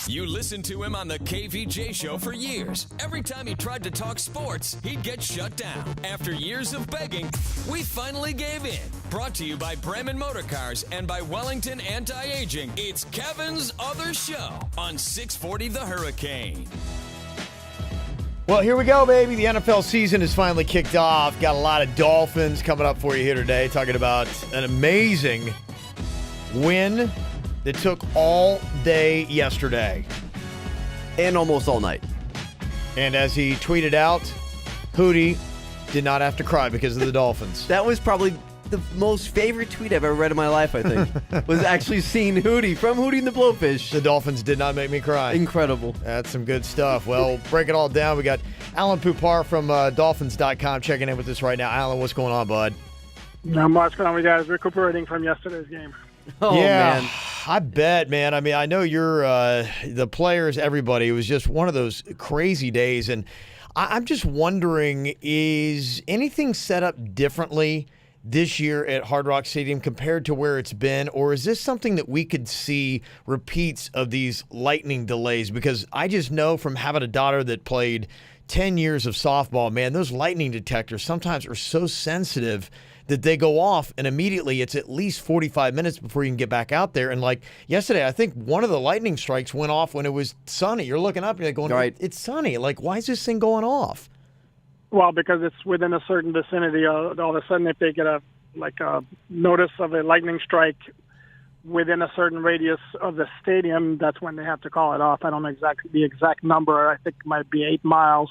You listened to him on the KVJ show for years. Every time he tried to talk sports, he'd get shut down. After years of begging, we finally gave in. Brought to you by Bremen Motorcars and by Wellington Anti-Aging. It's Kevin's Other Show on 640 The Hurricane. Well, here we go, baby. The NFL season is finally kicked off. Got a lot of Dolphins coming up for you here today. Talking about an amazing win that took all day yesterday. And almost all night. And as he tweeted out, Hootie did not have to cry because of the Dolphins. That was probably the most favorite tweet I've ever read in my life, I think. Was actually seeing Hootie from Hootie and the Blowfish. The Dolphins did not make me cry. Incredible. That's some good stuff. Well, break it all down. We got Alan Pupar from Dolphins.com checking in with us right now. Alan, what's going on, bud? Not much going on with you guys. Recuperating from yesterday's game. Oh, yeah, man. I bet, man. I mean, I know you're the players, everybody. It was just one of those crazy days. And I'm just wondering, is anything set up differently this year at Hard Rock Stadium compared to where it's been? Or is this something that we could see repeats of these lightning delays? Because I just know from having a daughter that played 10 years of softball, man, those lightning detectors sometimes are so sensitive that they go off, and immediately it's at least 45 minutes before you can get back out there. And like yesterday, I think one of the lightning strikes went off when it was sunny. You're looking up and you're going, right. It's sunny. Like, why is this thing going off? Well, because it's within a certain vicinity. All of a sudden, if they get a notice of a lightning strike within a certain radius of the stadium, that's when they have to call it off. I don't know the exact number. I think it might be 8 miles.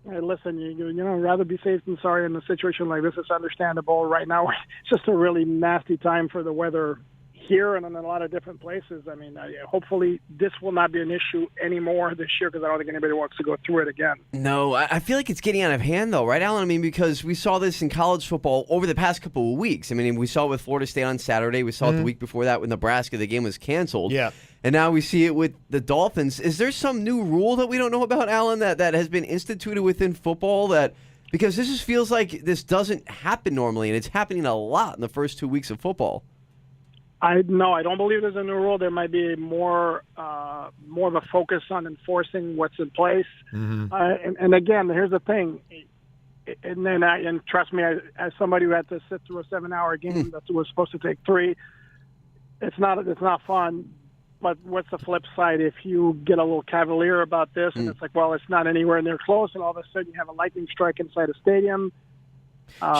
Hey, listen, you know, rather be safe than sorry in a situation like this. It's understandable. Right now, it's just a really nasty time for the weather here and in a lot of different places. I mean, hopefully this will not be an issue anymore this year because I don't think anybody wants to go through it again. No, I feel like it's getting out of hand, though, right, Alan? I mean, because we saw this in college football over the past couple of weeks. I mean, we saw it with Florida State on Saturday. We saw it the week before that with Nebraska. The game was canceled. Yeah. And now we see it with the Dolphins. Is there some new rule that we don't know about, Alan, that has been instituted within football that – because this just feels like this doesn't happen normally, and it's happening a lot in the first 2 weeks of football. No, I don't believe there's a new rule. There might be more of a focus on enforcing what's in place. Mm-hmm. And again, here's the thing. And trust me, as somebody who had to sit through a 7-hour game that was supposed to take 3, it's not fun. But what's the flip side? If you get a little cavalier about this, and it's like, well, it's not anywhere near close, and all of a sudden you have a lightning strike inside a stadium.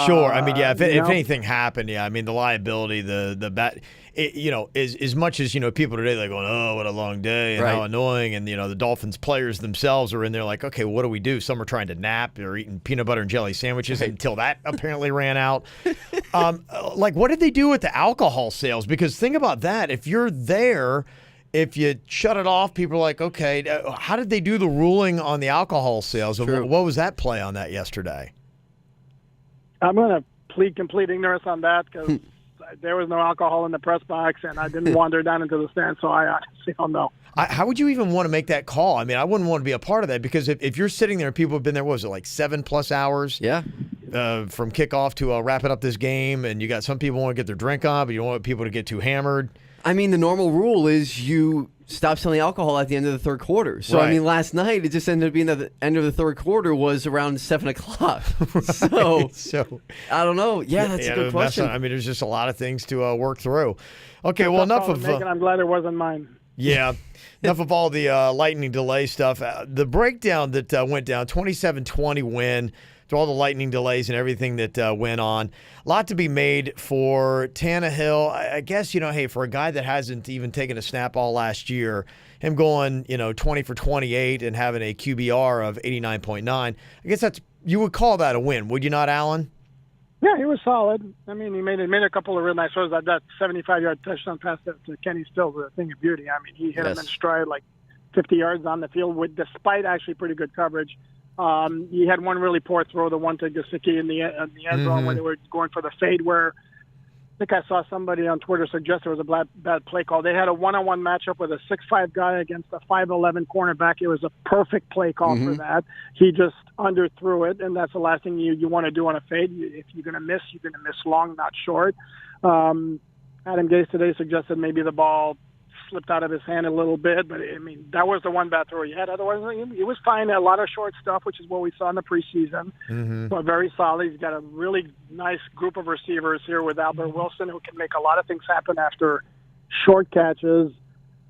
Sure. I mean, yeah, if anything happened, yeah, I mean, the liability, the bat, as much as, people today, they're going, oh, what a long day and how annoying. And, the Dolphins players themselves are in there like, okay, what do we do? Some are trying to nap or eating peanut butter and jelly sandwiches until that apparently ran out. What did they do with the alcohol sales? Because think about that. If you're there, if you shut it off, people are like, okay, how did they do the ruling on the alcohol sales? True. What was that play on that yesterday? I'm going to plead complete ignorance on that because there was no alcohol in the press box, and I didn't wander down into the stand, so I honestly don't know. How would you even want to make that call? I mean, I wouldn't want to be a part of that because if you're sitting there and people have been there, what was it, like 7+ hours? Yeah. From kickoff to wrapping up this game, and you got some people want to get their drink on, but you don't want people to get too hammered. I mean, the normal rule is you stop selling alcohol at the end of the third quarter. So, I mean, last night, it just ended up being that the end of the third quarter was around 7 o'clock. So, I don't know. Yeah, that's a good question. I mean, there's just a lot of things to work through. Okay, well, enough of... I'm glad it wasn't mine. Yeah. Enough of all the lightning delay stuff. The breakdown that went down, 27-20 win, through all the lightning delays and everything that went on. A lot to be made for Tannehill. I guess, hey, for a guy that hasn't even taken a snap all last year, him going, 20 for 28 and having a QBR of 89.9, I guess you would call that a win, would you not, Alan? Yeah, he was solid. I mean, he made a couple of real nice throws. That 75-yard touchdown pass to Kenny Stills was a thing of beauty. I mean, he hit him in stride like 50 yards on the field despite actually pretty good coverage. He had one really poor throw, the one to Gesicki in the end zone when they were going for the fade where I think I saw somebody on Twitter suggest there was a bad play call. They had a one-on-one matchup with a 6'5" guy against a 5'11" cornerback. It was a perfect play call for that. He just underthrew it, and that's the last thing you want to do on a fade. If you're going to miss, you're going to miss long, not short. Adam Gase today suggested maybe the ball slipped out of his hand a little bit, but I mean that was the one bad throw he had. Otherwise, he was fine. A lot of short stuff, which is what we saw in the preseason. But very solid. He's got a really nice group of receivers here with Albert Wilson, who can make a lot of things happen after short catches,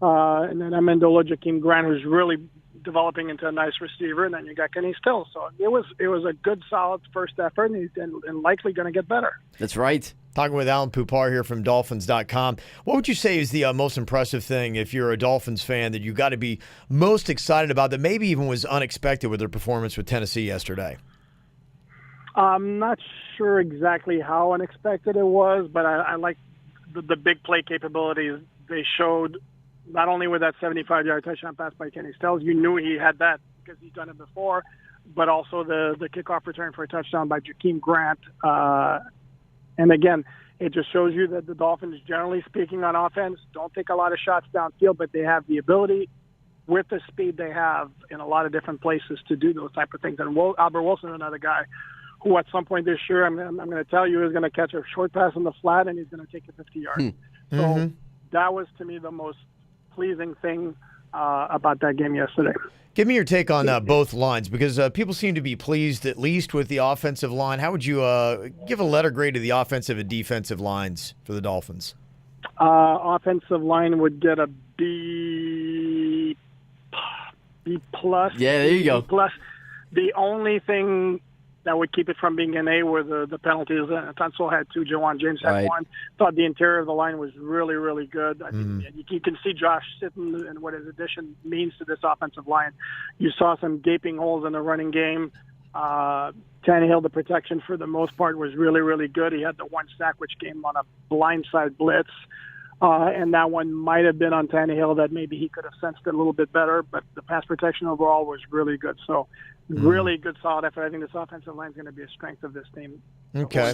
and then Amendola, Jakeem Grant, who's really developing into a nice receiver, and then you got Kenny Stills. So it was a good, solid first effort, and likely going to get better. That's right. Talking with Alan Poupart here from Dolphins.com. What would you say is the most impressive thing, if you're a Dolphins fan, that you got to be most excited about that maybe even was unexpected with their performance with Tennessee yesterday? I'm not sure exactly how unexpected it was, but I like the big play capabilities they showed, not only with that 75-yard touchdown pass by Kenny Stills. You knew he had that because he's done it before, but also the kickoff return for a touchdown by Jakeem Grant. And again, it just shows you that the Dolphins, generally speaking on offense, don't take a lot of shots downfield, but they have the ability with the speed they have in a lot of different places to do those type of things. And Albert Wilson, another guy who at some point this year, I'm going to tell you, is going to catch a short pass on the flat and he's going to take it 50 yards. So that was, to me, the most pleasing thing about that game yesterday. Give me your take on both lines, because people seem to be pleased at least with the offensive line. How would you give a letter grade to the offensive and defensive lines for the Dolphins? Offensive line would get a B plus. Yeah, there you go. B plus. The only thing that would keep it from being an A were the penalties. Tunsil had 2, Jawan James had 1. Thought the interior of the line was really, really good. I mean, you can see Josh Sitton and what his addition means to this offensive line. You saw some gaping holes in the running game. Tannehill, the protection for the most part was really, really good. He had the 1 sack, which came on a blindside blitz. And that one might have been on Tannehill that maybe he could have sensed it a little bit better, but the pass protection overall was really good. So really good, solid effort. I think this offensive line is going to be a strength of this team. Okay.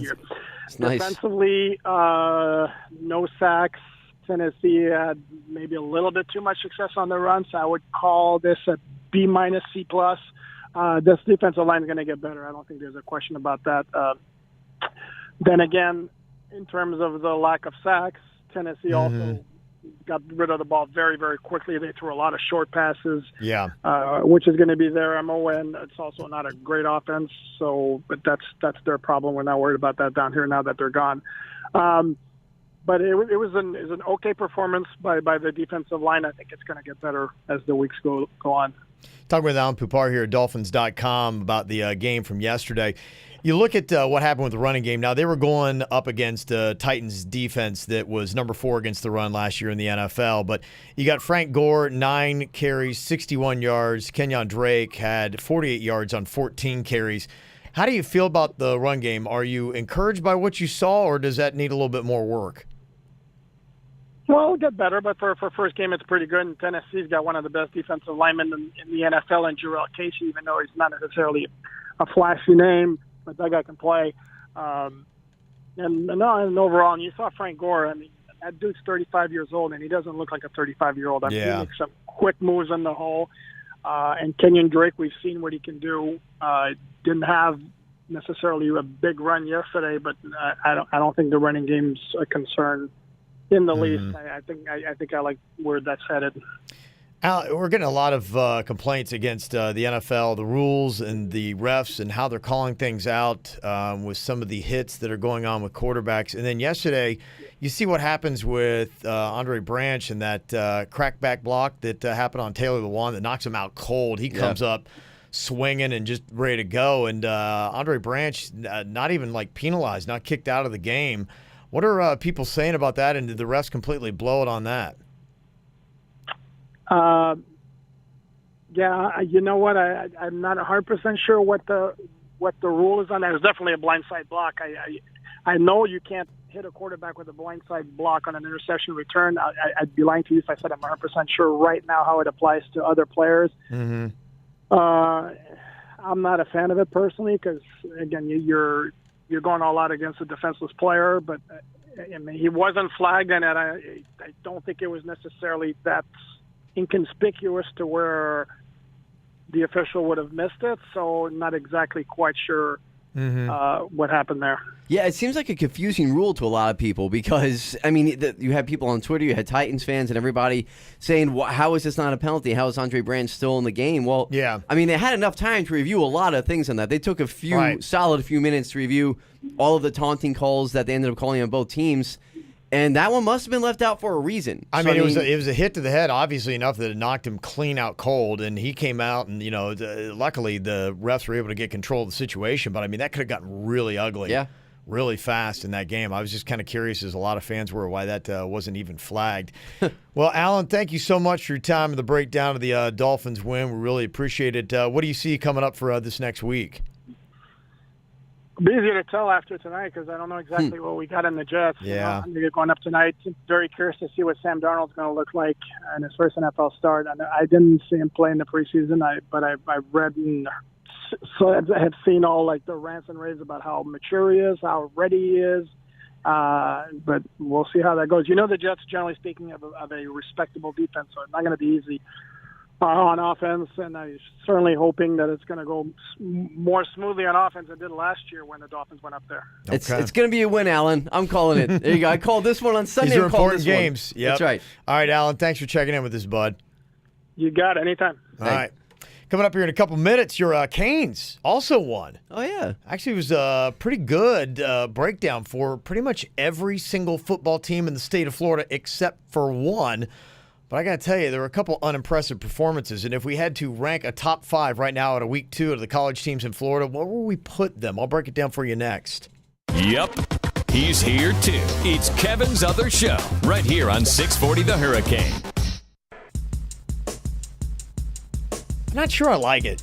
It's nice. Defensively, no sacks. Tennessee had maybe a little bit too much success on the run, so I would call this a B minus, C plus. This defensive line is going to get better. I don't think there's a question about that. Then again, in terms of the lack of sacks, Tennessee also got rid of the ball very, very quickly. They threw a lot of short passes, which is going to be their MO, and it's also not a great offense. So, but that's their problem. We're not worried about that down here now that they're gone. But it was an okay performance by the defensive line. I think it's going to get better as the weeks go on. Talking with Alan Poupart here at Dolphins.com about the game from yesterday. You look at what happened with the running game. Now, they were going up against Titans defense that was number 4 against the run last year in the NFL. But you got Frank Gore, 9 carries, 61 yards. Kenyon Drake had 48 yards on 14 carries. How do you feel about the run game? Are you encouraged by what you saw, or does that need a little bit more work? Well, it'll get better, but for first game, it's pretty good. And Tennessee's got one of the best defensive linemen in the NFL, and Jarrell Casey, even though he's not necessarily a flashy name, but that guy can play. And overall, and you saw Frank Gore. I mean, that dude's 35 years old, and he doesn't look like a 35-year-old. I mean, he makes some quick moves in the hole. And Kenyon Drake, we've seen what he can do. Didn't have necessarily a big run yesterday, but I don't think the running game's a concern in the least. I think I like where that's headed. Al, we're getting a lot of complaints against the NFL, the rules and the refs and how they're calling things out with some of the hits that are going on with quarterbacks. And then yesterday, you see what happens with Andre Branch and that crackback block that happened on Taylor Lewan that knocks him out cold. He comes up swinging and just ready to go. And Andre Branch, not even like penalized, not kicked out of the game. What are people saying about that, and did the refs completely blow it on that? Yeah, you know what? I'm not 100% sure what the rule is on that. It's definitely a blindside block. I know you can't hit a quarterback with a blindside block on an interception return. I'd be lying to you if I said I'm 100% sure right now how it applies to other players. I'm not a fan of it personally because, again, you're going all out against a defenseless player, but I mean, he wasn't flagged, and I don't think it was necessarily that inconspicuous to where the official would have missed it, so not exactly quite sure what happened there. Yeah, it seems like a confusing rule to a lot of people because, I mean, you had people on Twitter, you had Titans fans and everybody saying, how is this not a penalty? How is Andre Brand still in the game? Well, yeah. I mean, they had enough time to review a lot of things on that. They took a solid few minutes to review all of the taunting calls that they ended up calling on both teams. And that one must have been left out for a reason. I mean, it was a hit to the head, obviously enough that it knocked him clean out cold, and he came out, and luckily the refs were able to get control of the situation. But I mean, that could have gotten really ugly, really fast in that game. I was just kind of curious, as a lot of fans were, why that wasn't even flagged. Well, Alan, thank you so much for your time and the breakdown of the Dolphins win. We really appreciate it. What do you see coming up for this next week? It'll be easier to tell after tonight because I don't know exactly what we got in the Jets. Yeah. You're going up tonight. Very curious to see what Sam Darnold's going to look like in his first NFL start. I didn't see him play in the preseason, but I've read and so I have seen all like the rants and raves about how mature he is, how ready he is. But we'll see how that goes. The Jets, generally speaking, have a respectable defense, so it's not going to be easy on offense, and I'm certainly hoping that it's going to go more smoothly on offense than it did last year when the Dolphins went up there. Okay. It's going to be a win, Alan. I'm calling it. There you go. I called this one on Sunday. These are important games. Yep. That's right. All right, Alan, thanks for checking in with us, bud. You got it. Anytime. All right. Coming up here in a couple minutes, your Canes also won. Oh, yeah. Actually, it was a pretty good breakdown for pretty much every single football team in the state of Florida except for one. But I got to tell you, there were a couple unimpressive performances. And if we had to rank a top 5 right now out of week 2 of the college teams in Florida, where will we put them? I'll break it down for you next. Yep. He's here, too. It's Kevin's Other Show, right here on 640 The Hurricane. I'm not sure I like it.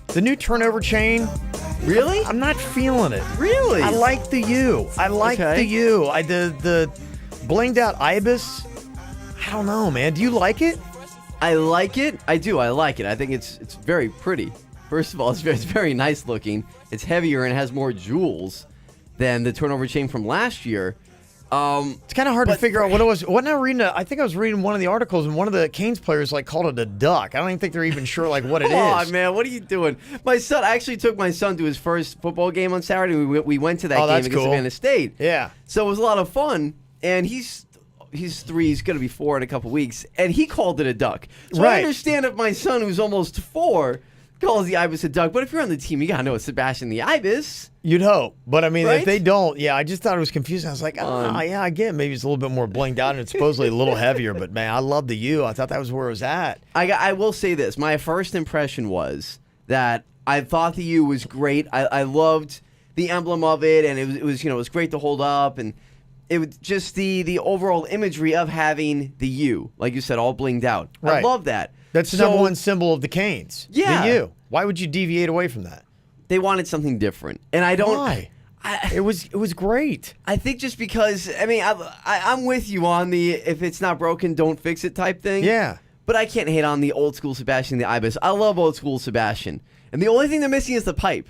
The new turnover chain. Really? I'm not feeling it. Really? I like the U. I like the U. The blinged out ibis. I don't know, man. Do you like it? I like it. I do. I like it. I think it's very pretty. First of all, it's very nice looking. It's heavier and has more jewels than the turnover chain from last year. It's kind of hard to figure out what it was. I think I was reading one of the articles, and one of the Canes players called it a duck. I don't even think they're even sure what it is. Come on, man. What are you doing? I actually took my son to his first football game on Saturday. We went to that game against Savannah State. Yeah. So it was a lot of fun, and he's 3. He's going to be 4 in a couple weeks, and he called it a duck. So I understand if my son, who's almost 4, calls the ibis a duck. But if you're on the team, you got to know it's Sebastian the ibis. You'd hope. But, I mean, if they don't, I just thought it was confusing. I was like, I get it. Maybe it's a little bit more blinged out and it's supposedly a little heavier. But, man, I love the U. I thought that was where it was at. I will say this. My first impression was that I thought the U was great. I loved the emblem of it, and it was great to hold up, and it was just the overall imagery of having the U, like you said, all blinged out. Right. I love that. That's the number one symbol of the Canes. Yeah. The U. Why would you deviate away from that? They wanted something different, and I don't. Why? It was great. I think just because I'm with you on the if it's not broken, don't fix it type thing. Yeah. But I can't hate on the old school Sebastian the ibis. I love old school Sebastian, and the only thing they're missing is the pipe.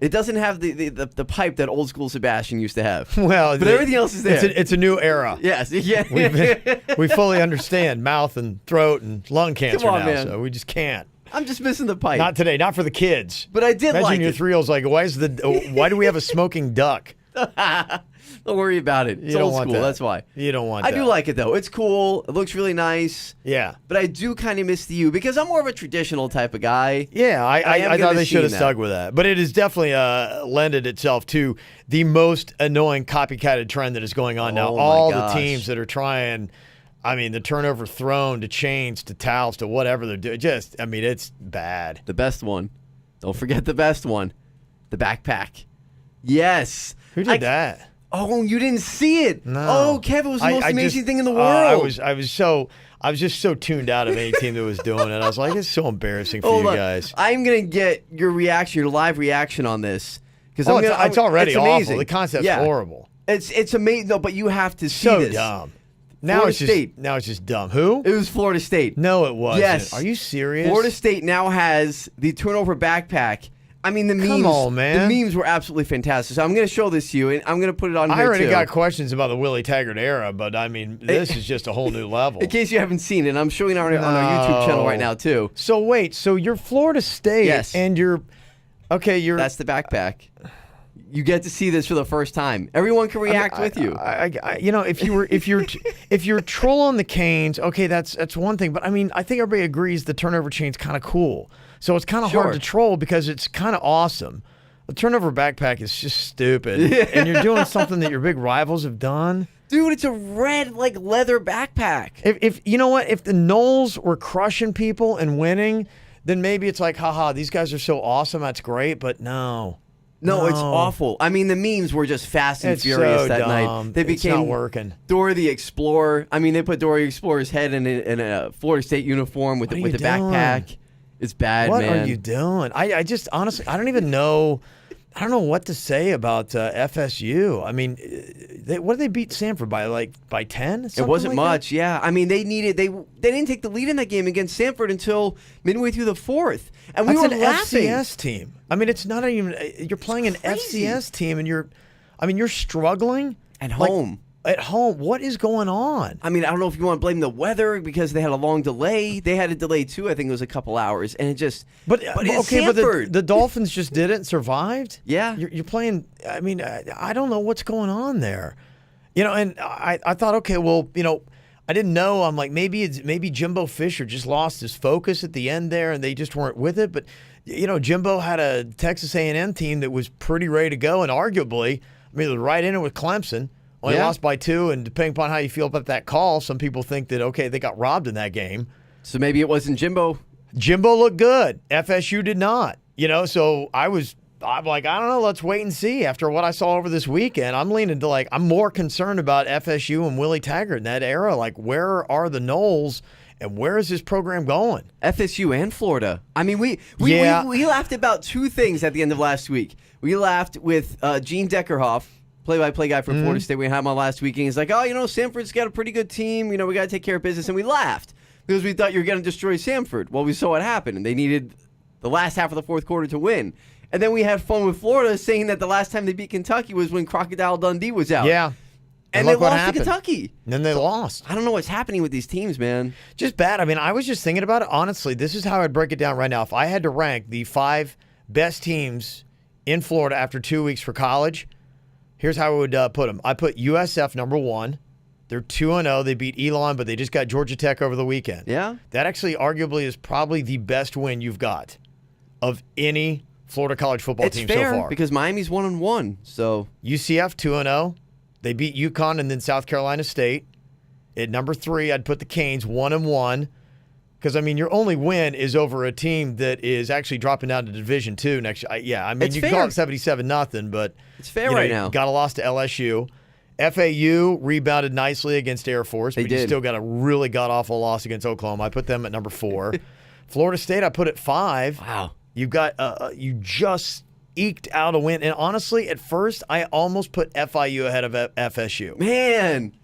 It doesn't have the pipe that old school Sebastian used to have. Well, but everything else is there. It's a new era. Yes, yeah. We fully understand mouth and throat and lung cancer now, man. so we just can't. I'm just missing the pipe. Not today, not for the kids. But I did Imagine like your it. 3-year-old's like, why do we have a smoking duck? Don't worry about it. It's old school. That's why. You don't want that. I do like it, though. It's cool. It looks really nice. Yeah. But I do kind of miss the U because I'm more of a traditional type of guy. Yeah, I thought they should have stuck with that. But it has definitely lended itself to the most annoying copycatted trend that is going on now. All the teams that are trying, the turnover thrown to chains to towels to whatever they're doing. It's bad. The best one. Don't forget the best one. The backpack. Yes. Who did that? Oh, you didn't see it. No. Oh, Kev, it was the most amazing thing in the world. I was just so tuned out of any team that was doing it. I was like, it's so embarrassing for you guys. I'm gonna get your reaction, your live reaction on this because it's already amazing. awful. The concept's horrible. It's amazing though, but you have to see so this. Dumb. Now it's just dumb. Who? It was Florida State. No, it wasn't. Yes. Are you serious? Florida State now has the turnover backpack. The memes. Come on, man. The memes were absolutely fantastic. So I'm going to show this to you, and I'm going to put it on here, I already got questions about the Willie Taggart era, but this is just a whole new level. In case you haven't seen it, I'm showing it on our YouTube channel right now, too. So wait, you're Florida State, yes. and you're Okay, That's the backpack. You get to see this for the first time. Everyone can react with you. If you're trolling the Canes, okay, that's one thing. But I mean, I think everybody agrees the turnover chain's kind of cool. So it's kind of hard to troll because it's kind of awesome. The turnover backpack is just stupid, and you're doing something that your big rivals have done. Dude, it's a red leather backpack. If you know what, if the Noles were crushing people and winning, then maybe it's like, haha, these guys are so awesome. That's great, but no. No, it's awful. I mean, the memes were just fast and furious that night. They became it's not working. Dora the Explorer. I mean, they put Dora the Explorer's head in a Florida State uniform with the backpack. It's bad, man. What are you doing? I just honestly, I don't even know. I don't know what to say about FSU. I mean, what did they beat Samford by 10? It wasn't much. That? Yeah, I mean they didn't take the lead in that game against Samford until midway through the fourth, and we were laughing. That's an FCS team. I mean, it's not even. You're playing an FCS team, and you're struggling at home. At home, what is going on? I mean, I don't know if you want to blame the weather because they had a long delay. They had a delay too. I think it was a couple hours, and it just. But the Dolphins just did it and survived. Yeah, you're playing. I mean, I don't know what's going on there. And I thought, okay, well, I didn't know. I'm like, maybe Jimbo Fisher just lost his focus at the end there, and they just weren't with it. But Jimbo had a Texas A&M team that was pretty ready to go, and arguably, I mean, it was right in it with Clemson. Only lost by 2, and depending upon how you feel about that call, some people think that, okay, they got robbed in that game. So maybe it wasn't Jimbo. Jimbo looked good. FSU did not. So I'm like, I don't know, let's wait and see. After what I saw over this weekend, I'm leaning to I'm more concerned about FSU and Willie Taggart in that era. Like, where are the Noles and where is this program going? FSU and Florida. I mean, we laughed about 2 things at the end of last week. We laughed with Gene Deckerhoff, play-by-play guy from Florida State. We had him on last week, and he's like, Samford's got a pretty good team. We got to take care of business. And we laughed because we thought you were going to destroy Samford. Well, we saw what happened, and they needed the last half of the fourth quarter to win. And then we had fun with Florida saying that the last time they beat Kentucky was when Crocodile Dundee was out. Yeah. And they lost to Kentucky. And then they lost. I don't know what's happening with these teams, man. Just bad. I mean, I was just thinking about it. Honestly, this is how I'd break it down right now. If I had to rank the 5 best teams in Florida after 2 weeks for college, here's how I would put them. I put USF number 1. They're 2-0. They beat Elon, but they just got Georgia Tech over the weekend. Yeah. That actually arguably is probably the best win you've got of any Florida college football team so far. Because Miami's 1-1. So UCF 2-0. They beat UConn and then South Carolina State. At number 3, I'd put the Canes 1-1. Because, I mean, your only win is over a team that is actually dropping down to Division II next year. Yeah, I mean, it's you fair. can call it 77-0, but it's fair right now. Got a loss to LSU. FAU rebounded nicely against Air Force, but you still got a really god-awful loss against Oklahoma. I put them at number 4. Florida State, I put at 5. Wow. You got you just eked out a win. And honestly, at first, I almost put FIU ahead of FSU. Man.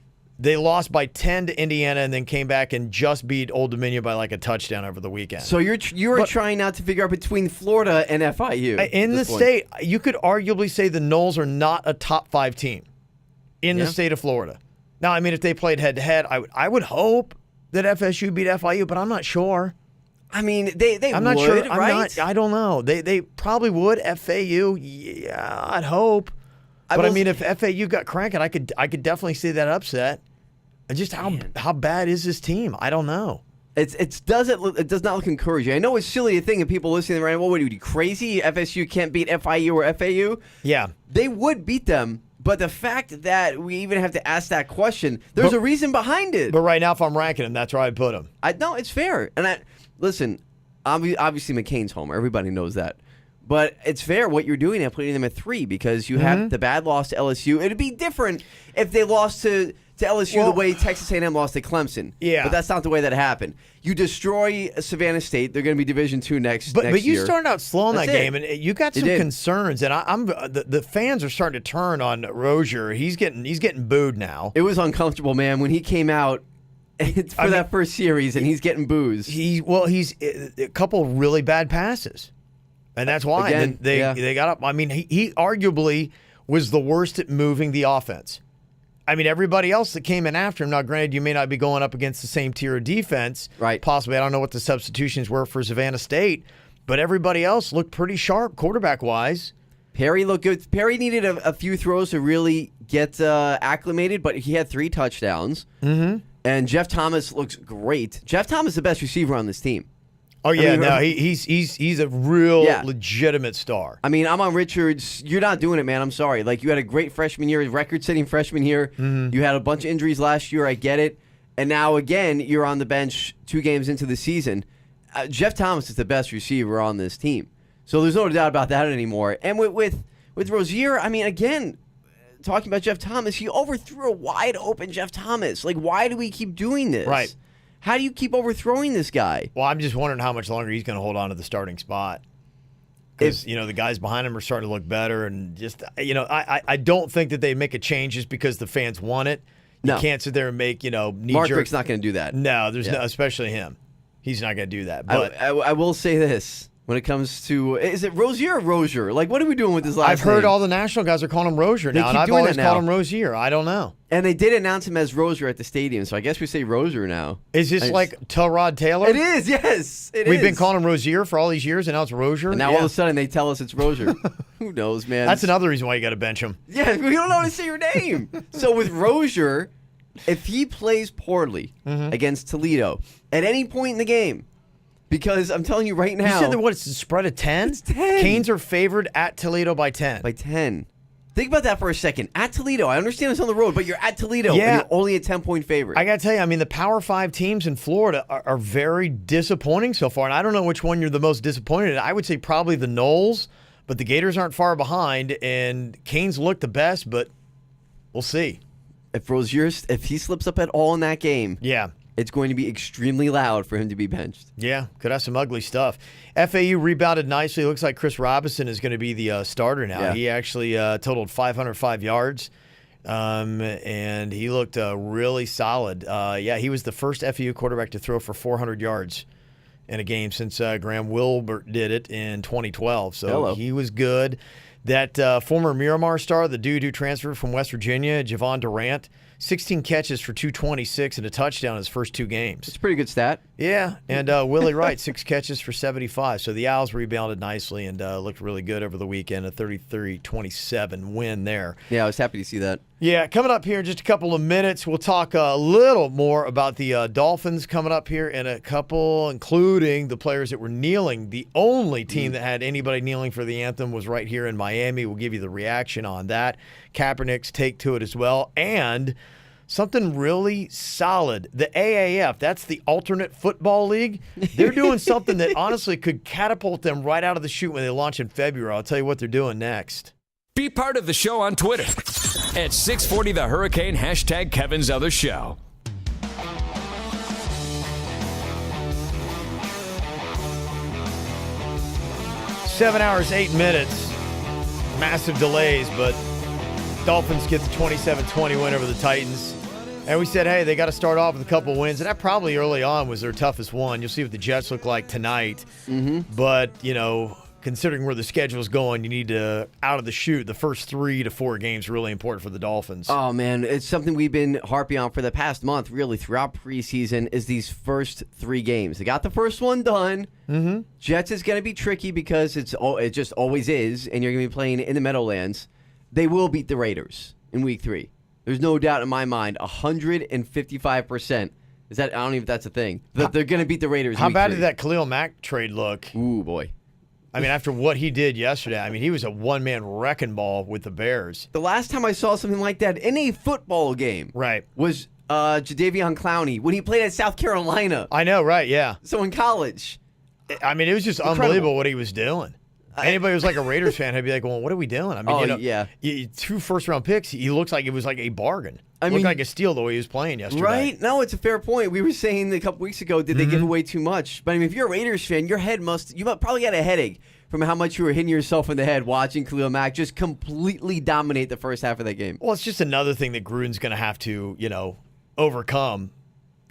They lost by 10 to Indiana and then came back and just beat Old Dominion by like a touchdown over the weekend. So you're trying now to figure out between Florida and FIU. In the state, you could arguably say the Noles are not a top 5 team in the state of Florida. Now, I mean, if they played head-to-head, I would hope that FSU beat FIU, but I'm not sure. I mean, they I'm not would, sure. right? I don't know. They probably would. FAU, yeah, I'd hope. But I mean, if FAU got cranking, I could definitely see that upset. And just how bad is this team? I don't know. It does not look encouraging. I know it's silly to think of people listening right now. What would you do? Crazy? FSU can't beat FIU or FAU? Yeah, they would beat them. But the fact that we even have to ask that question, there's a reason behind it. But right now, if I'm ranking them, that's where I'd put them. No, it's fair. And listen, obviously McCain's homer. Everybody knows that. But it's fair what you're doing at putting them at 3 because you have the bad loss to LSU. It'd be different if they lost to LSU the way Texas A&M lost to Clemson. Yeah. But that's not the way that happened. You destroy Savannah State. They're going to be Division II next year. But you started out slow in that game, and you got some concerns. And the fans are starting to turn on Rozier. He's getting booed now. It was uncomfortable, man, when he came out for that first series, and he's getting boozed. He's a couple really bad passes. And that's why they got up. I mean, he arguably was the worst at moving the offense. I mean, everybody else that came in after him, now granted, you may not be going up against the same tier of defense. Right. Possibly. I don't know what the substitutions were for Savannah State. but everybody else looked pretty sharp quarterback-wise. Perry looked good. Perry needed a few throws to really get acclimated, but he had 3 touchdowns. Mm-hmm. And Jeff Thomas looks great. Jeff Thomas is the best receiver on this team. Oh yeah, he's a real legitimate star. I mean, I'm on Richards. You're not doing it, man. I'm sorry. Like, you had a great freshman year, record-setting freshman year. Mm-hmm. You had a bunch of injuries last year. I get it. And now again, you're on the bench 2 games into the season. Jeff Thomas is the best receiver on this team, so there's no doubt about that anymore. And with Rozier, I mean, again, talking about Jeff Thomas, he overthrew a wide open Jeff Thomas. Like, why do we keep doing this? Right. How do you keep overthrowing this guy? Well, I'm just wondering how much longer he's going to hold on to the starting spot. Because, the guys behind him are starting to look better. And just, I don't think that they make a change just because the fans want it. You can't sit there and make, knee-jerk. Mark Richt's not going to do that. No, there's no, especially him. He's not going to do that. But I will say this. When it comes to, is it Rozier or Rozier? Like, what are we doing with this last I've heard name? all the national guys are calling him Rozier now, and I've always called him Rozier. I don't know. And they did announce him as Rozier at the stadium, so I guess we say Rozier now. Is this like Tyrod Taylor? It is, yes. We've been calling him Rozier for all these years, and now it's Rozier? And now all of a sudden they tell us it's Rozier. Who knows, man? That's another reason why you got to bench him. Yeah, we don't know how to say your name. So with Rozier, if he plays poorly against Toledo at any point in the game, because I'm telling you right now. You said that it's a spread of 10? It's 10. Canes are favored at Toledo by 10. By 10. Think about that for a second. At Toledo, I understand it's on the road, but you're at Toledo and you're only a 10-point favorite. I got to tell you, I mean, the Power 5 teams in Florida are very disappointing so far, and I don't know which one you're the most disappointed in. I would say probably the Noles, but the Gators aren't far behind, and Canes look the best, but we'll see. If Rozier, if he slips up at all in that game, it's going to be extremely loud for him to be benched. Yeah, could have some ugly stuff. FAU rebounded nicely. Looks like Chris Robinson is going to be the starter now. Yeah. He actually totaled 505 yards, and he looked really solid. He was the first FAU quarterback to throw for 400 yards in a game since Graham Wilbert did it in 2012. So he was good. That former Miramar star, the dude who transferred from West Virginia, Javon Durant, 16 catches for 226 and a touchdown in his first 2 games. It's a pretty good stat. Yeah, and Willie Wright, 6 catches for 75. So the Owls rebounded nicely and looked really good over the weekend, a 33-27 win there. Yeah, I was happy to see that. Yeah, coming up here in just a couple of minutes, we'll talk a little more about the Dolphins coming up here in a couple, including the players that were kneeling. The only team that had anybody kneeling for the anthem was right here in Miami. We'll give you the reaction on that. Kaepernick's take to it as well. And something really solid. The AAF, that's the Alternate Football League. They're doing something that honestly could catapult them right out of the chute when they launch in February. I'll tell you what they're doing next. Be part of the show on Twitter at 640 The Hurricane, hashtag Kevin's Other Show. Seven hours, 8 minutes. Massive delays, but Dolphins get the 27-20 win over the Titans. And we said, hey, they got to start off with a couple wins. And that probably early on was their toughest one. You'll see what the Jets look like tonight. But, considering where the schedule's going, you need to, out of the chute, the first 3 to 4 games really important for the Dolphins. Oh, man, it's something we've been harping on for the past month, really, throughout preseason, is these first 3 games. They got the first one done. Jets is going to be tricky because it just always is, and you're going to be playing in the Meadowlands. They will beat the Raiders in week 3. There's no doubt in my mind, 155%. I don't even know if that's a thing. They're going to beat the Raiders in How week bad 3. did that Khalil Mack trade look? Ooh, boy. I mean, after what he did yesterday, I mean, he was a one-man wrecking ball with the Bears. The last time I saw something like that in a football game was Jadeveon Clowney when he played at South Carolina. I know, right, yeah. So in college. I mean, it was just unbelievable what he was doing. Anybody who's like a Raiders fan would be like, well, what are we doing? I mean, 2 first-round picks, he looks like it was like a bargain. Looked like a steal the way he was playing yesterday. Right? No, it's a fair point. We were saying a couple weeks ago, did they give away too much? But I mean, if you're a Raiders fan, you probably got a headache from how much you were hitting yourself in the head watching Khalil Mack just completely dominate the first half of that game. Well, it's just another thing that Gruden's going to have to, overcome.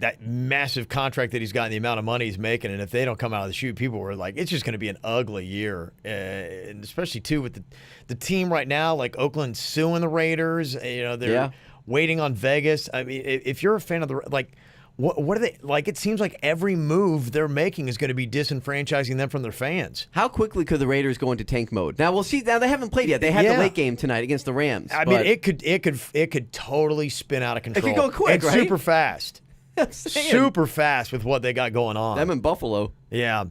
That massive contract that he's got and the amount of money he's making, and if they don't come out of the chute, people were like, it's just going to be an ugly year. And especially, too, with the team right now, like Oakland suing the Raiders. They're waiting on Vegas. I mean, if you're a fan of What are they like? It seems like every move they're making is going to be disenfranchising them from their fans. How quickly could the Raiders go into tank mode? Now we'll see. Now they haven't played yet. They had the late game tonight against the Rams. I mean, it could totally spin out of control. It could go quick, right? Super fast. Super fast with what they got going on. Them in Buffalo. Yeah.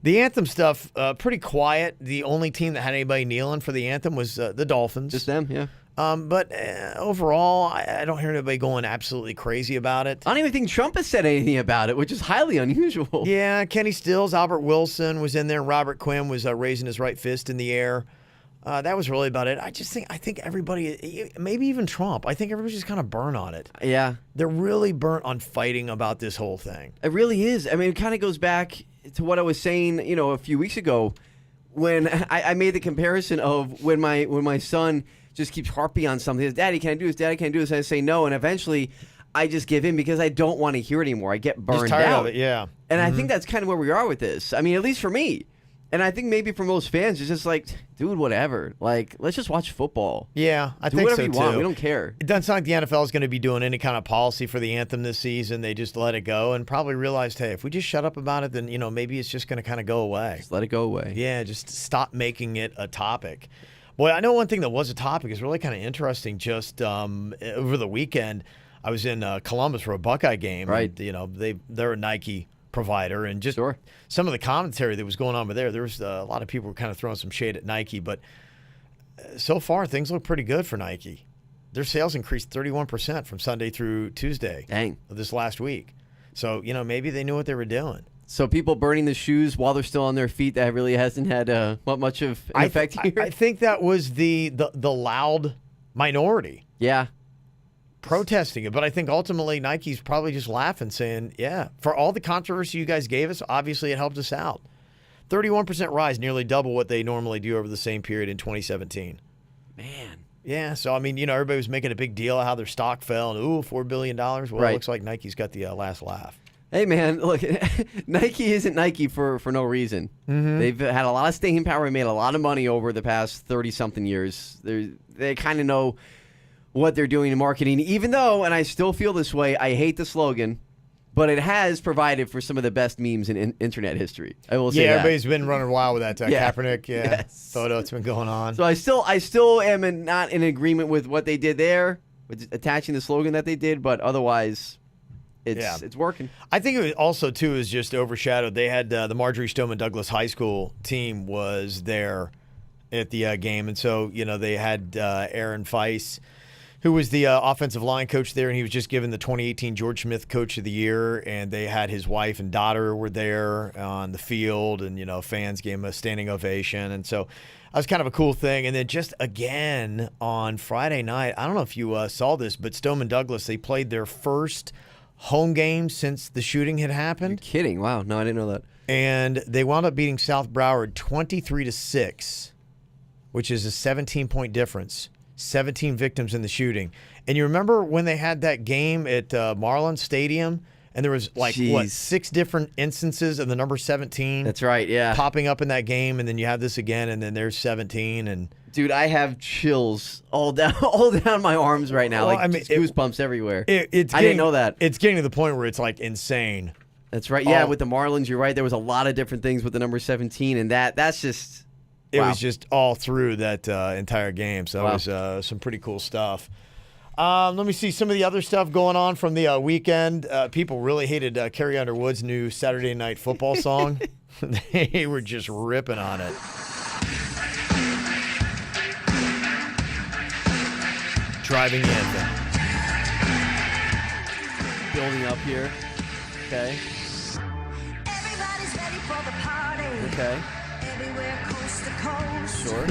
The anthem stuff, pretty quiet. The only team that had anybody kneeling for the anthem was the Dolphins. Just them, yeah. But overall, I don't hear anybody going absolutely crazy about it. I don't even think Trump has said anything about it, which is highly unusual. Yeah, Kenny Stills, Albert Wilson was in there. Robert Quinn was raising his right fist in the air. That was really about it. I think everybody, maybe even Trump, I think everybody's just kind of burnt on it. Yeah. They're really burnt on fighting about this whole thing. It really is. I mean, it kind of goes back to what I was saying, a few weeks ago when I made the comparison of when my son just keeps harping on something. He says, Daddy, can I do this? Daddy, can I do this? And I say no, and eventually I just give in because I don't want to hear it anymore. I get burned just tired out. Of it, yeah. And I think that's kind of where we are with this. I mean, at least for me. And I think maybe for most fans, it's just like, dude, whatever. Like, let's just watch football. Yeah, I do think whatever so, you too. want. We don't care. It doesn't sound like the NFL is going to be doing any kind of policy for the anthem this season. They just let it go and probably realized, hey, if we just shut up about it, then, maybe it's just going to kind of go away. Just let it go away. Yeah, just stop making it a topic. Boy, I know one thing that was a topic is really kind of interesting. Just over the weekend, I was in Columbus for a Buckeye game. Right. And, they're a Nike provider, and just some of the commentary that was going on over there was a lot of people were kind of throwing some shade at Nike, but so far things look pretty good for Nike. Their sales increased 31% from Sunday through Tuesday of this last week. So, maybe they knew what they were doing. So people burning the shoes while they're still on their feet, that really hasn't had much of an effect here? I think that was the loud minority. Yeah. Protesting it, but I think ultimately Nike's probably just laughing, saying, yeah, for all the controversy you guys gave us, obviously it helped us out. 31% rise, nearly double what they normally do over the same period in 2017. Man. Yeah, so I mean, everybody was making a big deal of how their stock fell and $4 billion. Well, It looks like Nike's got the last laugh. Hey, man, look, Nike isn't Nike for no reason. Mm-hmm. They've had a lot of staying power and made a lot of money over the past 30-something years. They kind of know what they're doing in marketing, even though, and I still feel this way, I hate the slogan, but it has provided for some of the best memes in internet history. I will say that. Everybody's been running wild with that Kaepernick photo. It's been going on. So I still am not in agreement with what they did there, with attaching the slogan that they did, but otherwise, it's working. I think it was also, too, is just overshadowed. They had the Marjorie Stoneman Douglas High School team was there at the game, and so, they had Aaron Feis, who was the offensive line coach there, and he was just given the 2018 George Smith Coach of the Year, and they had his wife and daughter were there on the field, and, fans gave him a standing ovation, and so that was kind of a cool thing. And then just again on Friday night, I don't know if you saw this, but Stoneman Douglas, they played their first home game since the shooting had happened. You're kidding. Wow. No, I didn't know that. And they wound up beating South Broward 23-6, which is a 17-point difference. 17 victims in the shooting. And you remember when they had that game at Marlins Stadium, and there was 6 different instances of the number 17? That's right, yeah. Popping up in that game, and then you have this again, and then there's 17. And dude, I have chills all down my arms right now. Goosebumps everywhere. I didn't know that. It's getting to the point where it's insane. That's right. Yeah, with the Marlins, you're right. There was a lot of different things with the number 17, and that's just... It was just all through that entire game. So it was some pretty cool stuff. Let me see some of the other stuff going on from the weekend. People really hated Carrie Underwood's new Saturday Night Football song. They were just ripping on it. Driving anthem. Building up here. Okay. Everybody's ready for the party. Okay. Everywhere coast to coast. Sure.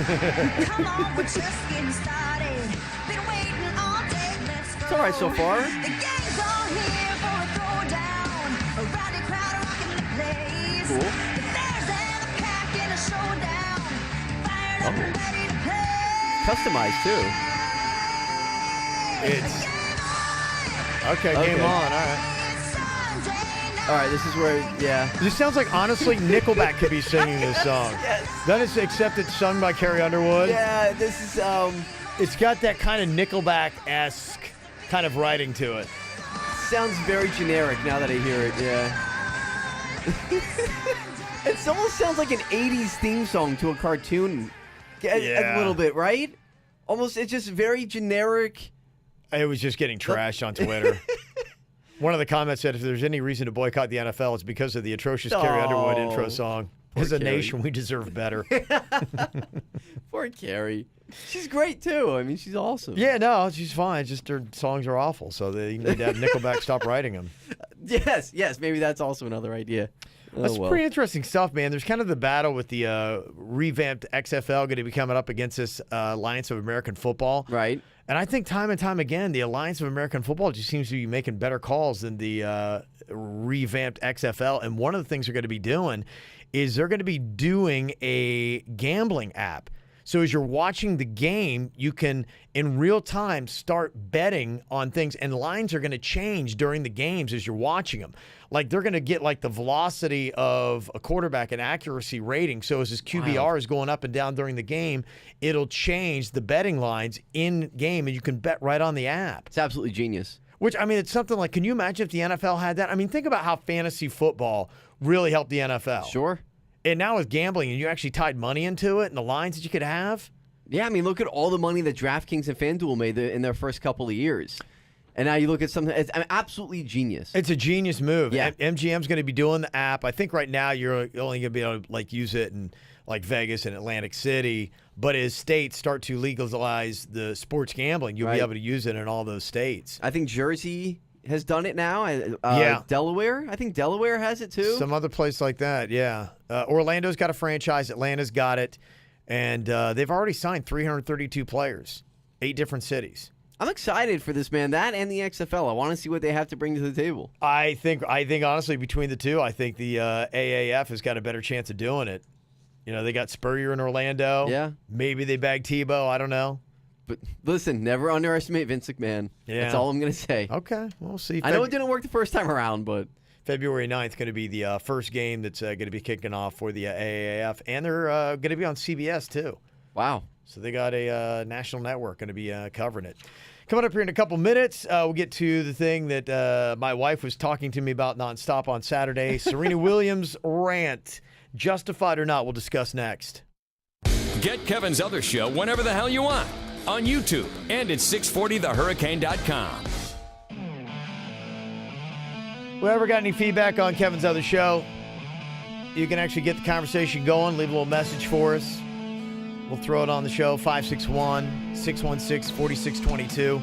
Come on, we're just getting started. Been waiting all day, let's go. It's all right so far. The gang's all here for a throwdown. A rowdy crowd rocking the place. Cool. The Bears and the Pack in a showdown. Fired up and ready to play. Customized too. It's okay. Game on. All right. All right, this is where, This sounds like, honestly, Nickelback could be singing this song. Yes. That is, except it's sung by Carrie Underwood. Yeah, this is, It's got that kind of Nickelback-esque kind of writing to it. sounds very generic now that I hear it. Yeah. It almost sounds like an 80s theme song to a cartoon. A little bit, right? Almost, it's just very generic. It was just getting trashed on Twitter. One of the comments said, if there's any reason to boycott the NFL, it's because of the atrocious Carrie Underwood intro song. As a nation, we deserve better. Poor Carrie. She's great, too. I mean, she's awesome. Yeah, no, she's fine. Just her songs are awful, so they need to have Nickelback stop writing them. Yes. Maybe that's also another idea. That's pretty interesting stuff, man. There's kind of the battle with the revamped XFL going to be coming up against this Alliance of American Football. Right. And I think time and time again, the Alliance of American Football just seems to be making better calls than the revamped XFL. And one of the things they're going to be doing is they're going to be doing a gambling app. So as you're watching the game, you can, in real time, start betting on things, and lines are going to change during the games as you're watching them. Like, they're going to get, like, the velocity of a quarterback and accuracy rating. So as his QBR is going up and down during the game, it'll change the betting lines in-game, and you can bet right on the app. It's absolutely genius. Which, I mean, it's something like, can you imagine if the NFL had that? I mean, think about how fantasy football really helped the NFL. Sure. And now with gambling, and you actually tied money into it and the lines that you could have. Yeah, I mean, look at all the money that DraftKings and FanDuel made in their first couple of years. And now you look at something, it's absolutely genius. It's a genius move. Yeah. MGM's going to be doing the app. I think right now you're only going to be able to use it in like Vegas and Atlantic City. But as states start to legalize the sports gambling, you'll be able to use it in all those states. I think Jersey has done it now. Yeah. Delaware. I think Delaware has it too. Some other place like that, yeah. Orlando's got a franchise. Atlanta's got it. And they've already signed 332 players, 8 different cities. I'm excited for this, man. That and the XFL. I want to see what they have to bring to the table. I think honestly, between the two, I think the AAF has got a better chance of doing it. You know, they got Spurrier in Orlando. Yeah. Maybe they bag Tebow. I don't know. But listen, never underestimate Vince McMahon. Yeah. That's all I'm going to say. Okay, we'll see. I know it didn't work the first time around, but February 9th going to be the first game that's going to be kicking off for the AAF, and they're going to be on CBS too. Wow. So they got a national network going to be covering it. Coming up here in a couple minutes, we'll get to the thing that my wife was talking to me about nonstop on Saturday. Serena Williams' rant, justified or not, we'll discuss next. Get Kevin's other show whenever the hell you want on YouTube and at 640thehurricane.com. Whoever got any feedback on Kevin's other show, you can actually get the conversation going. Leave a little message for us. We'll throw it on the show, 561-616-4622.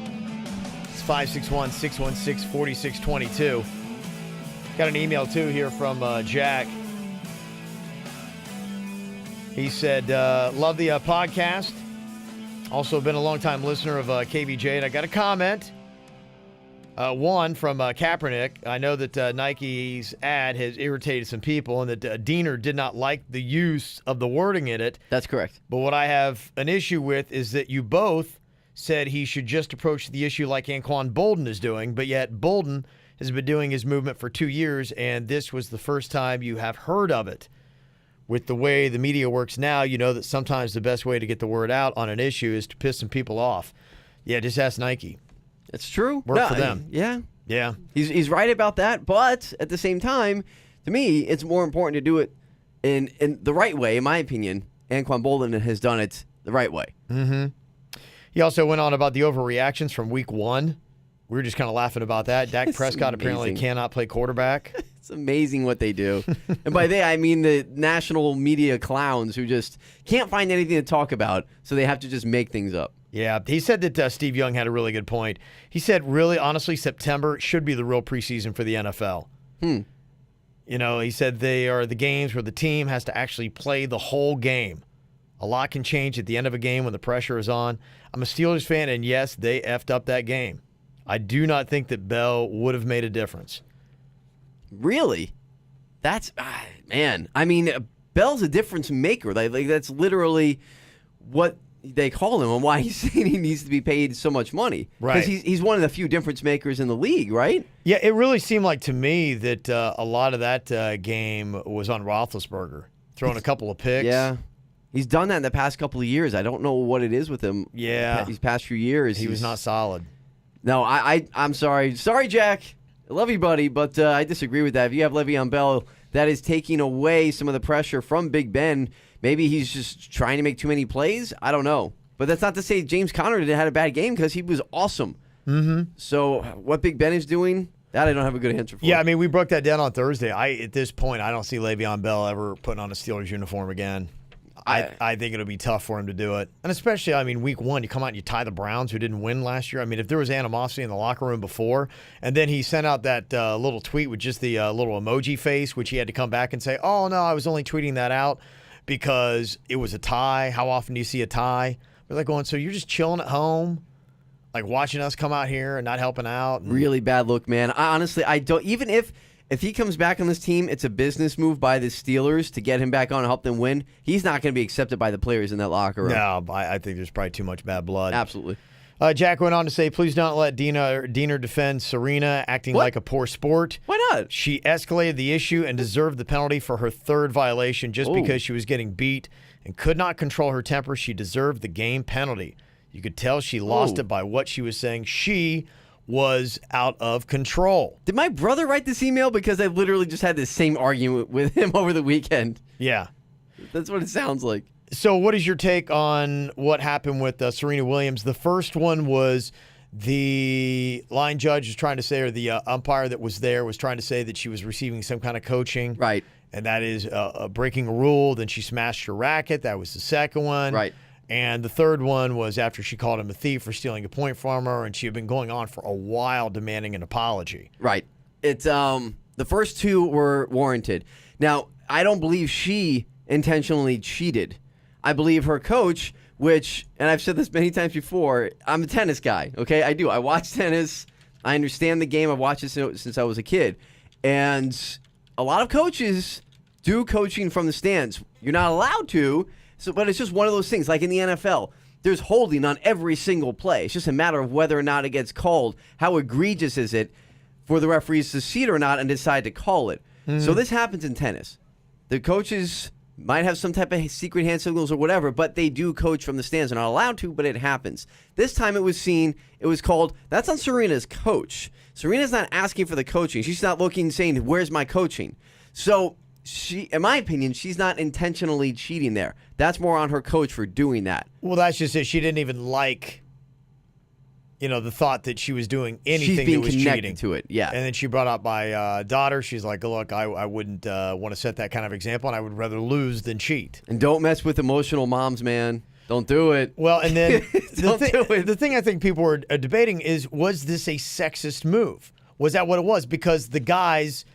It's 561-616-4622. Got an email, too, here from Jack. He said, love the podcast. Also been a long-time listener of KVJ, and I got a comment. One from Kaepernick. I know that Nike's ad has irritated some people, and that Diener did not like the use of the wording in it. That's correct. But what I have an issue with is that you both said he should just approach the issue like Anquan Boldin is doing, but yet Boldin has been doing his movement for 2 years, and this was the first time you have heard of it. With the way the media works now, you know that sometimes the best way to get the word out on an issue is to piss some people off. Yeah, just ask Nike. It's true. Work for them. Yeah. Yeah. He's right about that, but at the same time, to me, it's more important to do it in the right way, in my opinion. Anquan Boldin has done it the right way. Mm-hmm. He also went on about the overreactions from week 1. We were just kind of laughing about that. Dak Prescott apparently cannot play quarterback. It's amazing what they do. And by they, I mean the national media clowns who just can't find anything to talk about, so they have to just make things up. Yeah, he said that Steve Young had a really good point. He said, really, honestly, September should be the real preseason for the NFL. You know, he said they are the games where the team has to actually play the whole game. A lot can change at the end of a game when the pressure is on. I'm a Steelers fan, and yes, they effed up that game. I do not think that Bell would have made a difference. Really? That's, man. I mean, Bell's a difference maker. Like that's literally what they call him and why he's saying he needs to be paid so much money. Right. Because he's one of the few difference makers in the league, right? Yeah, it really seemed like to me that a lot of that game was on Roethlisberger, throwing a couple of picks. Yeah. He's done that in the past couple of years. I don't know what it is with him. Yeah. These past few years. He was not solid. No, I'm sorry. Sorry, Jack. I love you, buddy, but I disagree with that. If you have Le'Veon Bell, that is taking away some of the pressure from Big Ben. Maybe he's just trying to make too many plays. I don't know. But that's not to say James Conner had a bad game because he was awesome. Mm-hmm. So what Big Ben is doing, that I don't have a good answer for. Yeah, I mean, we broke that down on Thursday. At this point, I don't see Le'Veon Bell ever putting on a Steelers uniform again. I think it'll be tough for him to do it. And especially, I mean, week 1, you come out and you tie the Browns, who didn't win last year. I mean, if there was animosity in the locker room before, and then he sent out that little tweet with just the little emoji face, which he had to come back and say, oh, no, I was only tweeting that out because it was a tie. How often do you see a tie? We're like going, so you're just chilling at home, like watching us come out here and not helping out? Really bad look, man. I don't, even if he comes back on this team, it's a business move by the Steelers to get him back on and help them win. He's not going to be accepted by the players in that locker room. No, I think there's probably too much bad blood. Absolutely. Jack went on to say, please don't let Diener defend Serena acting like a poor sport. Why not? She escalated the issue and deserved the penalty for her 3rd violation just because she was getting beat and could not control her temper. She deserved the game penalty. You could tell she lost it by what she was saying. She was out of control. Did my brother write this email? Because I literally just had this same argument with him over the weekend. Yeah. That's what it sounds like. So what is your take on what happened with Serena Williams? The first one was the line judge was trying to say, or the umpire that was there was trying to say that she was receiving some kind of coaching. Right. And that is breaking a rule. Then she smashed her racket. That was the second one. Right. And the third one was after she called him a thief for stealing a point from her, and she had been going on for a while demanding an apology. Right. It's the first 2 were warranted. Now, I don't believe she intentionally cheated. I believe her coach, which, and I've said this many times before, I'm a tennis guy, okay? I do. I watch tennis. I understand the game. I've watched it since I was a kid. And a lot of coaches do coaching from the stands. You're not allowed to. But it's just one of those things, like in the NFL, there's holding on every single play. It's just a matter of whether or not it gets called. How egregious is it for the referees to see it or not and decide to call it? Mm-hmm. So this happens in tennis. The coaches might have some type of secret hand signals or whatever, but they do coach from the stands. They're not allowed to, but it happens. This time it was called, that's on Serena's coach. Serena's not asking for the coaching. She's not looking saying, where's my coaching? So she, in my opinion, she's not intentionally cheating there. That's more on her coach for doing that. Well, that's just it. She didn't even like, the thought that she was doing anything she's being that was connected cheating. to it, yeah. And then she brought up my daughter. She's like, look, I wouldn't want to set that kind of example, and I would rather lose than cheat. And don't mess with emotional moms, man. Don't do it. Well, and then the thing I think people were debating is, was this a sexist move? Was that what it was? Because the guys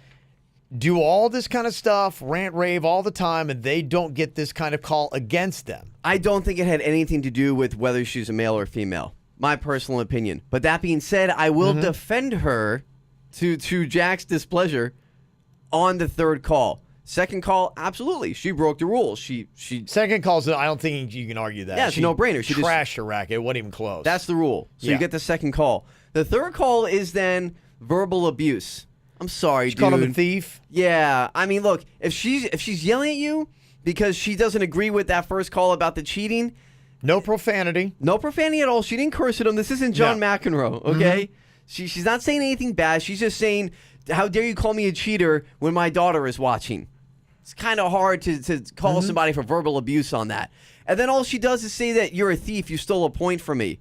do all this kind of stuff, rant, rave all the time, and they don't get this kind of call against them. I don't think it had anything to do with whether she's a male or female. My personal opinion. But that being said, I will defend her to Jack's displeasure on the 3rd call. Second call, absolutely. She broke the rules. She Second calls, I don't think you can argue that. Yeah, it's a no-brainer. She trashed her racket. It wasn't even close. That's the rule. So Yeah. you get the second call. The 3rd call is then verbal abuse. I'm sorry, she dude. called him a thief. Yeah. I mean, look, if she's yelling at you because she doesn't agree with that first call about the cheating, no profanity. No profanity at all. She didn't curse at him. This isn't John McEnroe, okay? She's not saying anything bad. She's just saying, how dare you call me a cheater when my daughter is watching? It's kind of hard to call somebody for verbal abuse on that. And then all she does is say that you're a thief. You stole a point from me.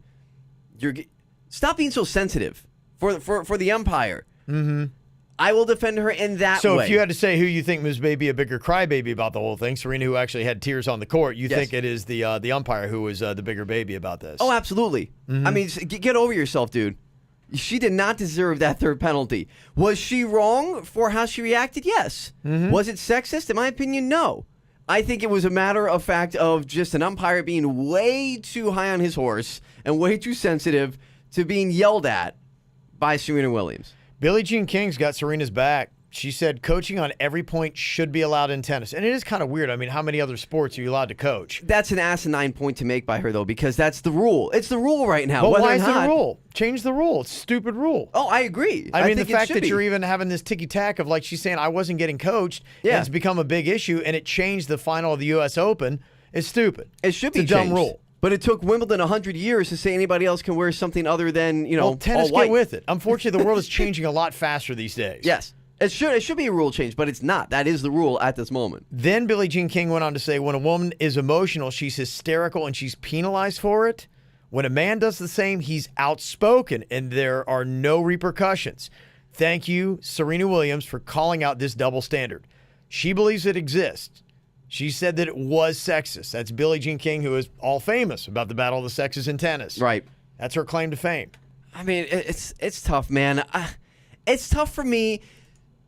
Stop being so sensitive for the umpire. Mm-hmm. I will defend her in that way. So if you had to say who you think was maybe a bigger crybaby about the whole thing, Serena, who actually had tears on the court, you think it is the umpire who was the bigger baby about this? Oh, absolutely. I mean, get over yourself, dude. She did not deserve that 3rd penalty. Was she wrong for how she reacted? Yes. Was it sexist? In my opinion, no. I think it was a matter of fact of just an umpire being way too high on his horse and way too sensitive to being yelled at by Serena Williams. Billie Jean King's got Serena's back. She said coaching on every point should be allowed in tennis. And it is kind of weird. I mean, how many other sports are you allowed to coach? That's an asinine point to make by her, though, because that's the rule. It's the rule right now. But why is it a rule? Change the rule. It's a stupid rule. Oh, I agree. I mean, the fact that you're even having this ticky-tack of, like she's saying, I wasn't getting coached, and it's become a big issue, and it changed the final of the U.S. Open, is stupid. It should be It's a dumb changed. rule. But it took Wimbledon 100 years to say anybody else can wear something other than, well, tennis all white. get with it. Unfortunately, the world is changing a lot faster these days. Yes. It should be a rule change, but it's not. That is the rule at this moment. Then Billie Jean King went on to say, when a woman is emotional, she's hysterical and she's penalized for it. When a man does the same, he's outspoken and there are no repercussions. Thank you, Serena Williams, for calling out this double standard. She believes it exists. She said that it was sexist. That's Billie Jean King, who is all famous about the battle of the sexes in tennis. Right. That's her claim to fame. I mean, it's tough, man. It's tough for me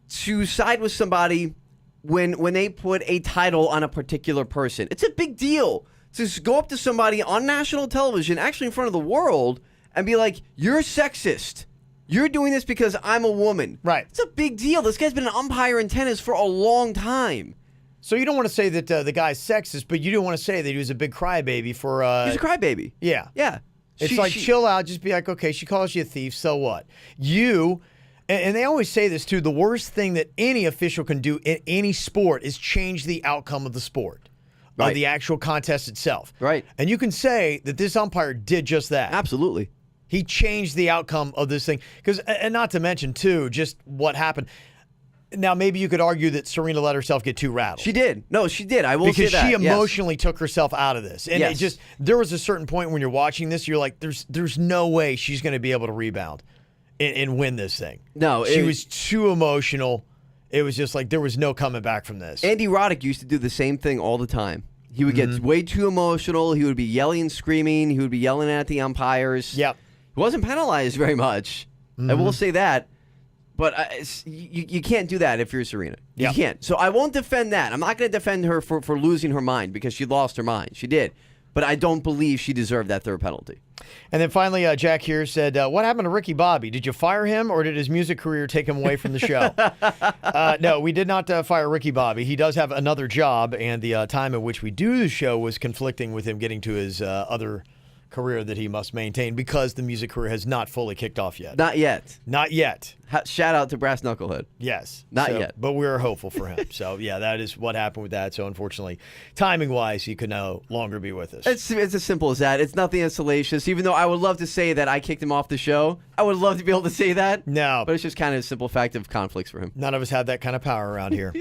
to side with somebody when they put a title on a particular person. It's a big deal to just go up to somebody on national television, actually in front of the world, and be like, you're sexist. You're doing this because I'm a woman. Right. It's a big deal. This guy's been an umpire in tennis for a long time. So you don't want to say that the guy's sexist, but you do want to say that he was a big crybaby for... He's a crybaby. Yeah. Yeah. It's chill out. Just be like, okay, she calls you a thief, so what? And they always say this, too, the worst thing that any official can do in any sport is change the outcome of the sport, of the actual contest itself. Right. And you can say that this umpire did just that. Absolutely. He changed the outcome of this thing. And not to mention, too, just what happened. Now, maybe you could argue that Serena let herself get too rattled. She did. No, she did. I will say because that. she emotionally took herself out of this. And Yes. there was a certain point when you're watching this, you're like, there's no way she's going to be able to rebound and win this thing. No. She was too emotional. It was just like there was no coming back from this. Andy Roddick used to do the same thing all the time. He would get way too emotional. He would be yelling and screaming. He would be yelling at the umpires. Yep. He wasn't penalized very much. I will say that. But you can't do that if you're Serena. You Yep. can't. So I won't defend that. I'm not going to defend her for losing her mind because she lost her mind. She did. But I don't believe she deserved that third penalty. And then finally, Jack here said, what happened to Ricky Bobby? Did you fire him or did his music career take him away from the show? No, we did not fire Ricky Bobby. He does have another job, and the time at which we do the show was conflicting with him getting to his other career that he must maintain because the music career has not fully kicked off yet. Not yet. Not yet. Shout out to Brass Knucklehead. Yes. Not yet. But we're hopeful for him. So, yeah, that is what happened with that. So, unfortunately, timing-wise, he could no longer be with us. It's as simple as that. It's nothing as salacious. Even though I would love to say that I kicked him off the show. I would love to be able to say that. No. But it's just kind of a simple fact of conflicts for him. None of us have that kind of power around here.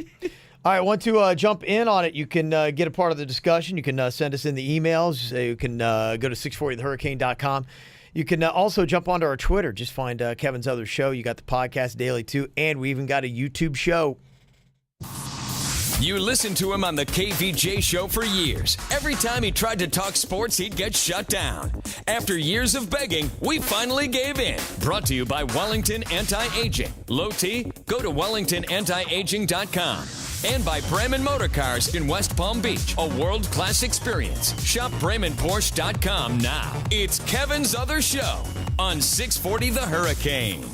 All right, want to jump in on it. You can get a part of the discussion. You can send us in the emails. You can go to 640thehurricane.com. You can also jump onto our Twitter. Just find Kevin's other show. You got the podcast daily, too. And we even got a YouTube show. You listened to him on the KVJ show for years. Every time he tried to talk sports, he'd get shut down. After years of begging, we finally gave in. Brought to you by Wellington Anti-Aging. Low T? Go to WellingtonAntiAging.com. And by Bremen Motor Cars in West Palm Beach. A world-class experience. Shop BremenPorsche.com now. It's Kevin's other show on 640 The Hurricane.